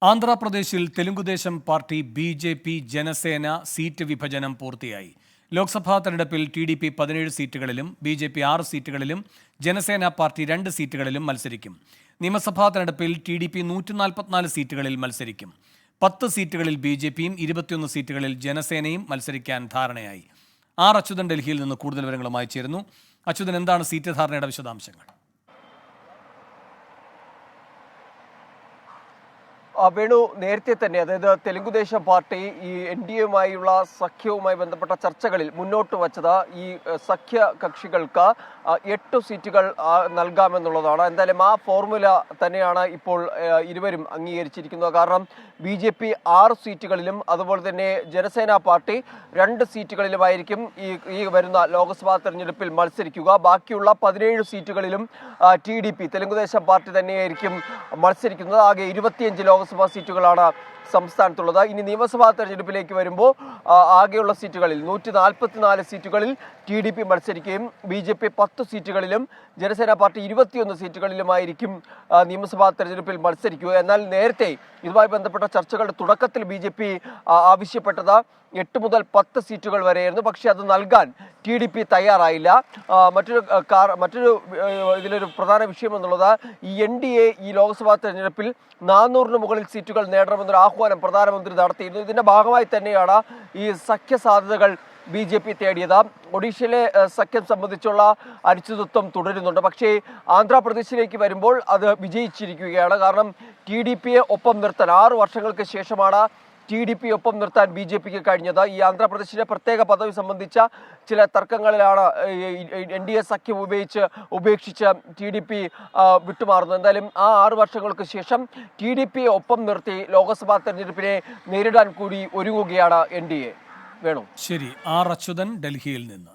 ആന്ധ്രാപ്രദേശിൽ Telugu Desam party BJP. Janasena seat വിഭജനം പൂർത്തിയായി. ലോക്സഭാ തെരഞ്ഞെടുപ്പിൽ ടി.ഡി.പി. 17 സീറ്റുകളിലും ബി.ജെ.പി. 6 സീറ്റുകളിലും ജനസേന പാർട്ടി 2 സീറ്റുകളിലും മത്സരിക്കും. നിയമസഭാ തെരഞ്ഞെടുപ്പിൽ ടി.ഡി.പി. 144 സീറ്റുകളിൽ മത്സരിക്കും. 10 സീറ്റുകളിൽ ബി.ജെ.പിയും 21 സീറ്റുകളിൽ ജനസേനയും മത്സരിക്കാൻ ധാരണയായി. ആർ അച്യുതൻ ഡൽഹിയിൽ നിന്ന് കൂടുതൽ വിവരങ്ങളുമായി ചേരുന്നു. അച്യുതൻ, എന്താണ് സീറ്റ് ധാരണയുടെ വിശദാംശങ്ങൾ? വേണു, നേരത്തെ തന്നെ അതായത് തെലുങ്കുദേശം പാർട്ടി ഈ NDA-യുമായുള്ള സഖ്യവുമായി ബന്ധപ്പെട്ട ചർച്ചകളിൽ മുന്നോട്ട് വച്ചത് ഈ സഖ്യ കക്ഷികൾക്ക് 8 സീറ്റുകൾ നൽകാമെന്നുള്ളതാണ്. എന്തായാലും ആ ഫോർമുല തന്നെയാണ് ഇപ്പോൾ ഇരുവരും അംഗീകരിച്ചിരിക്കുന്നത്. കാരണം ബി.ജെ.പി. 6 സീറ്റുകളിലും അതുപോലെ തന്നെ ജനസേന പാർട്ടി 2 സീറ്റുകളിലുമായിരിക്കും ഈ വരുന്ന ലോക്സഭാ തെരഞ്ഞെടുപ്പിൽ മത്സരിക്കുക. ബാക്കിയുള്ള 17 സീറ്റുകളിലും ടി.ഡി.പി. തെലുങ്കുദേശം പാർട്ടി തന്നെയായിരിക്കും മത്സരിക്കുന്നത്. ആകെ 25 ലോക്സഭാ സീറ്റുകളാണ് സംസ്ഥാനത്തുള്ളത്. ഇനി നിയമസഭാ തെരഞ്ഞെടുപ്പിലേക്ക് വരുമ്പോൾ ആകെയുള്ള സീറ്റുകളിൽ 144 സീറ്റുകളിൽ ടി.ഡി.പി. മത്സരിക്കുകയും ബി.ജെ.പി. 10 സീറ്റുകളിലും ജനസേന പാർട്ടി 21 സീറ്റുകളിലുമായിരിക്കും നിയമസഭാ തെരഞ്ഞെടുപ്പിൽ മത്സരിക്കുക. എന്നാൽ നേരത്തെ ഇതുമായി ബന്ധപ്പെട്ട ചർച്ചകളുടെ തുടക്കത്തിൽ ബി.ജെ.പി. ആവശ്യപ്പെട്ടത് 8 മുതൽ 10 സീറ്റുകൾ വരെയായിരുന്നു. പക്ഷേ അത് നൽകാൻ ടി.ഡി.പി. തയ്യാറായില്ല. മറ്റൊരു ഇതിലൊരു പ്രധാന വിഷയം എന്നുള്ളത് ഈ NDA ഈ ലോക്സഭാ തെരഞ്ഞെടുപ്പിൽ 400-ന് മുകളിൽ സീറ്റുകൾ നേടണമെന്നൊരു ആഹ്വാനം പ്രധാനമന്ത്രി നടത്തിയിരുന്നു. ഇതിന്റെ ഭാഗമായി തന്നെയാണ് ഈ സഖ്യ സാധ്യതകൾ ബി.ജെ.പി. തേടിയത്. ഒഡീഷയിലെ സഖ്യം സംബന്ധിച്ചുള്ള അനിശ്ചിതത്വം തുടരുന്നുണ്ട്. പക്ഷേ ആന്ധ്രാപ്രദേശിലേക്ക് വരുമ്പോൾ അത് വിജയിച്ചിരിക്കുകയാണ്. കാരണം ടി.ഡി.പിയെ ഒപ്പം നിർത്താൻ 6 വർഷങ്ങൾക്ക് ശേഷമാണ് ടി.ഡി.പി. ഒപ്പം നിർത്താൻ ബി.ജെ.പിക്ക് കഴിഞ്ഞത്. ഈ ആന്ധ്രാപ്രദേശിലെ പ്രത്യേക പദവി സംബന്ധിച്ച ചില തർക്കങ്ങളിലാണ് NDA സഖ്യം ഉപേക്ഷിച്ച് ടി.ഡി.പി. വിട്ടുമാറുന്നത്. എന്തായാലും ആ 6 വർഷങ്ങൾക്ക് ശേഷം ടി.ഡി.പിയെ ഒപ്പം നിർത്തി ലോക്സഭാ തെരഞ്ഞെടുപ്പിനെ നേരിടാൻ കൂടി ഒരുങ്ങുകയാണ് NDA. വേണു. ശരി, ആർ അച്യുതൻ ഡൽഹിയിൽ നിന്ന്.